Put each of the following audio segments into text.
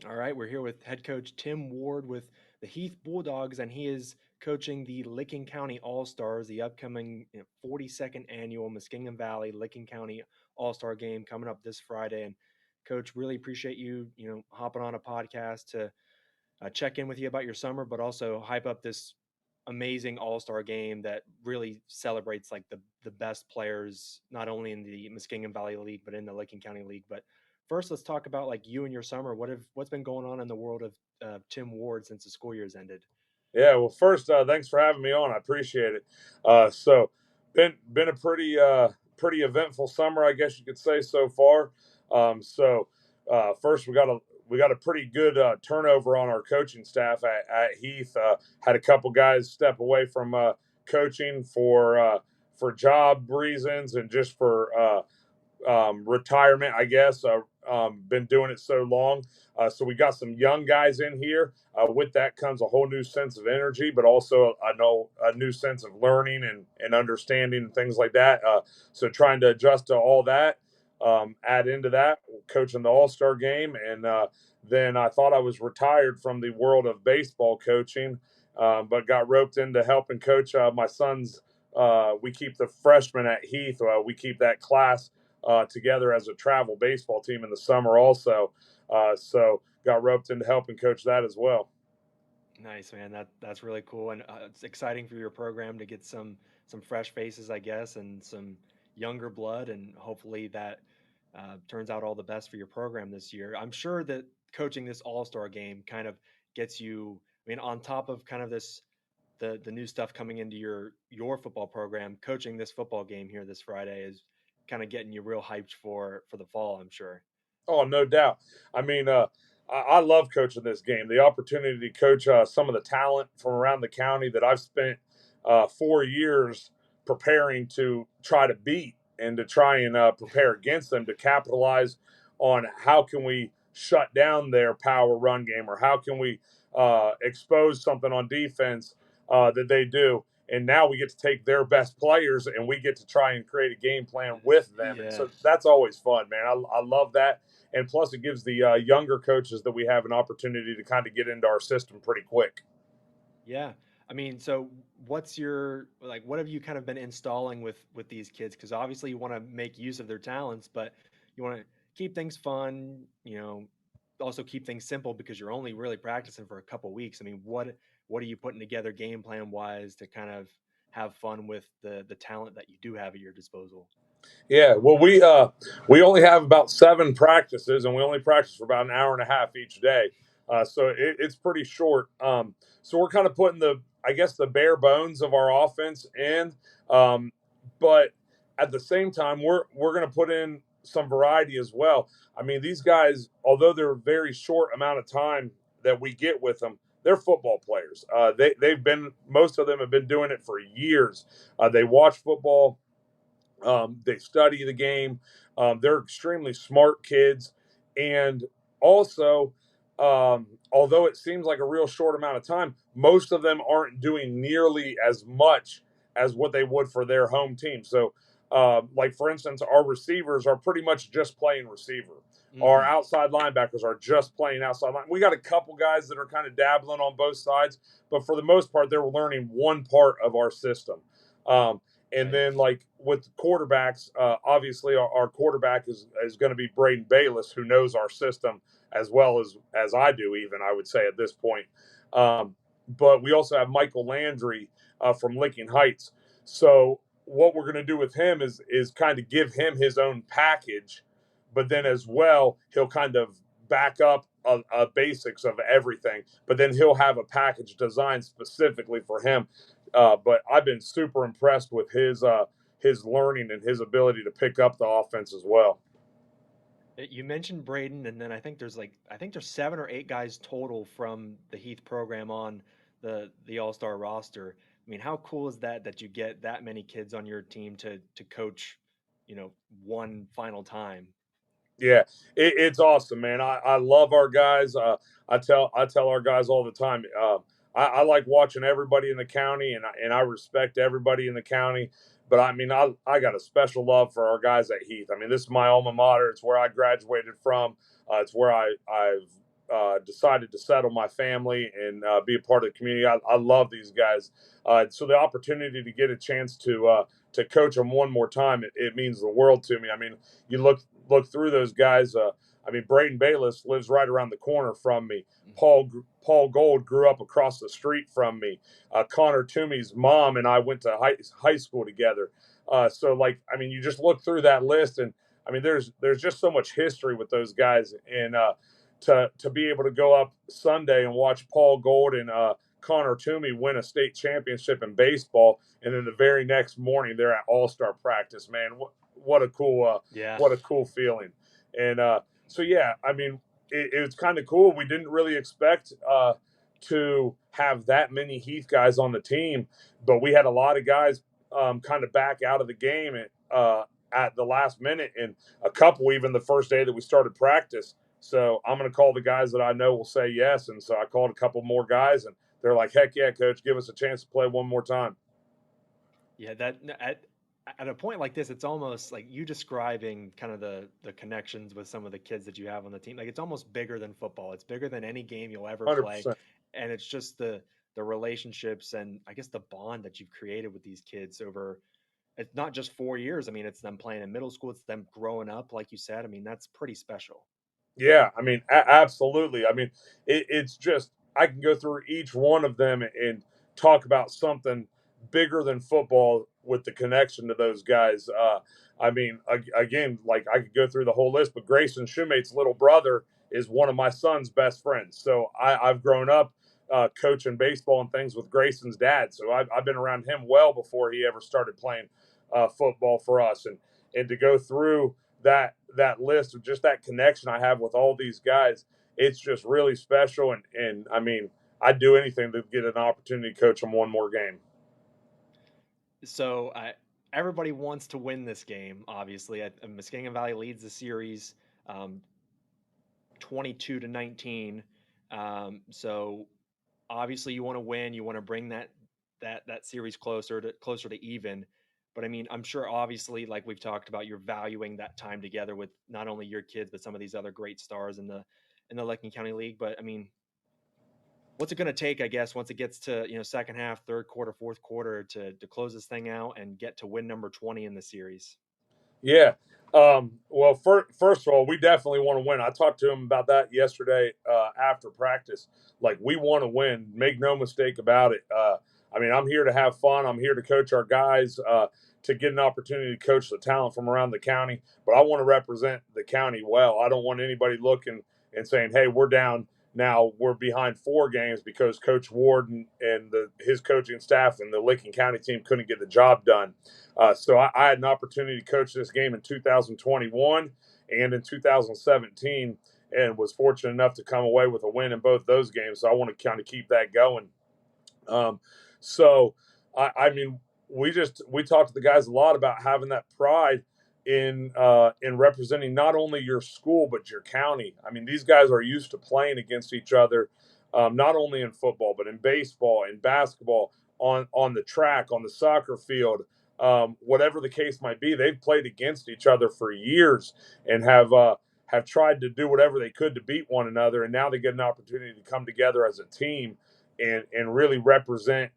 All right, we're here with head coach Tim Ward with the Heath Bulldogs, and he is coaching the Licking County All Stars, the upcoming 42nd annual Muskingum Valley Licking County All Star Game coming up this Friday. And Coach, really appreciate you, hopping on a podcast to check in with you about your summer, but also hype up this amazing All Star game that really celebrates like the best players, not only in the Muskingum Valley League, but in the Licking County League. But first, let's talk about like you and your summer. What's been going on in the world of Tim Ward since the school year's ended? Yeah, well, first, thanks for having me on. I appreciate it. So, been a pretty eventful summer, I guess you could say so far. First, we got a pretty good turnover on our coaching staff at Heath. Had a couple guys step away from coaching for job reasons and just for retirement, I guess. Been doing it so long. So we got some young guys in here. With that comes a whole new sense of energy, but also I know a new sense of learning and understanding and things like that. So trying to adjust to all that. Add into that, coaching the All Star game, and then I thought I was retired from the world of baseball coaching, but got roped into helping coach my son's. We keep the freshmen at Heath. We keep that class together as a travel baseball team in the summer also. So got roped into helping coach that as well. Nice, man. That's really cool, and it's exciting for your program to get some fresh faces, I guess, and some younger blood, and hopefully that turns out all the best for your program this year. I'm sure that coaching this All Star game kind of gets you. I mean, on top of kind of this the new stuff coming into your football program, coaching this football game here this Friday is kind of getting you real hyped for the fall. I'm sure. Oh, no doubt. I mean, I love coaching this game. The opportunity to coach some of the talent from around the county that I've spent 4 years preparing to try to beat and to try and prepare against them to capitalize on how can we shut down their power run game or how can we expose something on defense that they do. And now we get to take their best players and we get to try and create a game plan with them. And Yeah. so that's always fun, man. I love that, and plus it gives the younger coaches that we have an opportunity to kind of get into our system pretty quick. Yeah. I mean, so what's your like what have you kind of been installing with these kids? Because obviously you want to make use of their talents, but you want to keep things fun, also keep things simple because you're only really practicing for a couple weeks. I mean, what are you putting together game plan wise to kind of have fun with the talent that you do have at your disposal? Yeah, well, we only have about 7 practices, and we only practice for about an hour and a half each day, so it's pretty short. So we're kind of putting I guess, the bare bones of our offense in, um, but at the same time, we're going to put in some variety as well. I mean, these guys, although they're a very short amount of time that we get with them, they're football players. They've been most of them have been doing it for years. They watch football, they study the game. They're extremely smart kids. And also, although it seems like a real short amount of time, most of them aren't doing nearly as much as what they would for their home team. So, like for instance, our receivers are pretty much just playing receiver. Our Hmm. outside linebackers are just playing outside line. We got a couple guys that are kind of dabbling on both sides, but for the most part, they're learning one part of our system. And Right. then, like with quarterbacks, obviously our quarterback is going to be Braden Bayless, who knows our system as well as I do. Even I would say at this point, but we also have Michael Landry from Licking Heights. So what we're going to do with him is kind of give him his own package, but then as well he'll kind of back up a basics of everything. But then he'll have a package designed specifically for him, but I've been super impressed with his learning and his ability to pick up the offense as well. You mentioned Braden, and then I think there's 7 or 8 guys total from the Heath program on the All Star roster. I mean, how cool is that that you get that many kids on your team to coach, one final time? Yeah, it's awesome, man. I love our guys. I tell our guys all the time. I like watching everybody in the county, and I respect everybody in the county. But I mean, I got a special love for our guys at Heath. I mean, this is my alma mater. It's where I graduated from. It's where I've decided to settle my family and be a part of the community. I love these guys. So the opportunity to get a chance to coach them one more time, it means the world to me. I mean, you look through those guys. I mean, Braden Bayless lives right around the corner from me. Paul Gold grew up across the street from me. Connor Toomey's mom and I went to high school together. So, like, I mean, you just look through that list, and I mean, there's just so much history with those guys, and to be able to go up Sunday and watch Paul Gold and Connor Toomey win a state championship in baseball, and then the very next morning they're at All-Star practice. Man, what a cool Yeah. what a cool feeling. And so yeah, I mean, it was kind of cool. We didn't really expect to have that many Heath guys on the team, but we had a lot of guys kind of back out of the game at the last minute, and a couple even the first day that we started practice. So I'm going to call the guys that I know will say yes. And so I called a couple more guys, and they're like, heck yeah, coach, give us a chance to play one more time. Yeah, that at a point like this, it's almost like you describing kind of the connections with some of the kids that you have on the team. Like it's almost bigger than football. It's bigger than any game you'll ever play, 100%. and it's just the relationships and I guess the bond that you've created with these kids over. It's not just 4 years. I mean, it's them playing in middle school. It's them growing up, like you said. I mean, that's pretty special. Yeah, I mean, absolutely. I mean, it's just I can go through each one of them and talk about something bigger than football with the connection to those guys. I mean, again, like I could go through the whole list, but Grayson Shoemate's little brother is one of my son's best friends. So I've grown up coaching baseball and things with Grayson's dad. So I've been around him well before he ever started playing football for us, and to go through that list of just that connection I have with all these guys, it's just really special. And I mean, I'd do anything to get an opportunity to coach them one more game. So everybody wants to win this game. Obviously, Muskingum Valley leads the series, 22-19. So obviously, you want to win. You want to bring that series closer to even. But I mean, I'm sure obviously, like we've talked about, you're valuing that time together with not only your kids but some of these other great stars in the Licking County League. But I mean, what's it going to take, I guess, once it gets to second half, third quarter, fourth quarter to close this thing out and get to win number 20 in the series? Yeah. Well, first of all, we definitely want to win. I talked to him about that yesterday after practice. Like, we want to win. Make no mistake about it. I mean, I'm here to have fun. I'm here to coach our guys, to get an opportunity to coach the talent from around the county. But I want to represent the county well. I don't want anybody looking and saying, hey, we're down now. We're behind 4 games because Coach Ward and his coaching staff and the Licking County team couldn't get the job done. So I had an opportunity to coach this game in 2021 and in 2017, and was fortunate enough to come away with a win in both those games. So I want to kind of keep that going. So I mean, we talked to the guys a lot about having that pride in representing not only your school but your county. I mean, these guys are used to playing against each other, not only in football but in baseball, in basketball, on the track, on the soccer field, whatever the case might be. They've played against each other for years and have tried to do whatever they could to beat one another. And now they get an opportunity to come together as a team and really represent,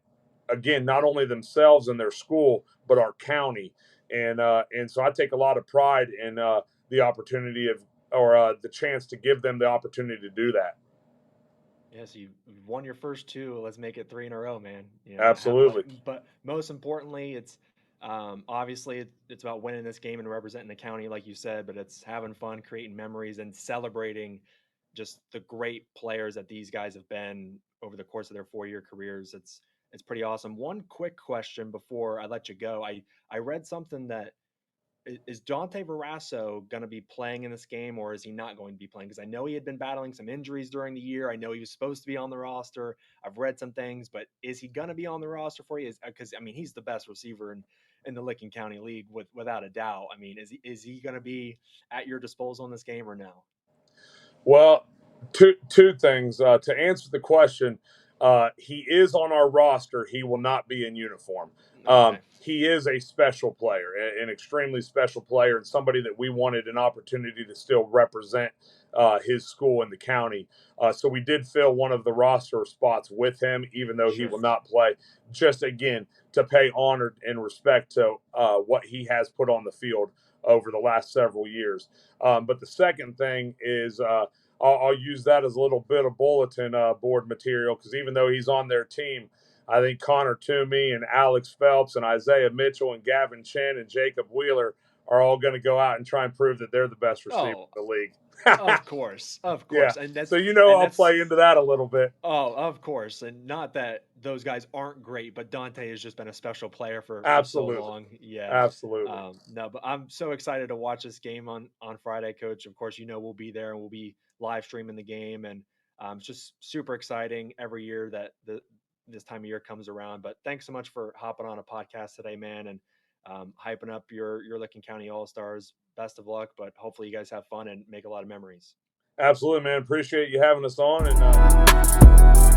again, not only themselves and their school but our county. And so I take a lot of pride in the opportunity the chance to give them the opportunity to do that. Yes, you've won your first 2. Let's make it 3 in a row, man. Absolutely. But most importantly, it's obviously it's about winning this game and representing the county, like you said. But it's having fun, creating memories, and celebrating just the great players that these guys have been over the course of their 4-year careers. It's pretty awesome. One quick question before I let you go. I read something that is Dante Varrasso going to be playing in this game, or is he not going to be playing? Because I know he had been battling some injuries during the year. I know he was supposed to be on the roster. I've read some things, but is he going to be on the roster for you? Because I mean, he's the best receiver in the Licking County League without a doubt. I mean, is he going to be at your disposal in this game or no? Well, two things to answer the question. He is on our roster. He will not be in uniform. Okay. he is a special player, an extremely special player, and somebody that we wanted an opportunity to still represent his school in the county. So we did fill one of the roster spots with him, even though he Sure. will not play, just again to pay honor and respect to what he has put on the field over the last several years. But the second thing is I'll use that as a little bit of bulletin board material, because even though he's on their team, I think Connor Toomey and Alex Phelps and Isaiah Mitchell and Gavin Chen and Jacob Wheeler are all going to go out and try and prove that they're the best receiver in the league. Of course, Yeah. and that's So I'll play into that a little bit. Oh, of course, and not that those guys aren't great, but Dante has just been a special player for so Absolutely. long. Yeah, Absolutely. no, but I'm so excited to watch this game on Friday, Coach. Of course, we'll be there and we'll be live streaming the game, and it's just super exciting every year that this time of year comes around. But thanks so much for hopping on a podcast today, man, and hyping up your Licking County All Stars. Best of luck, but hopefully you guys have fun and make a lot of memories. Absolutely, man. Appreciate you having us on, and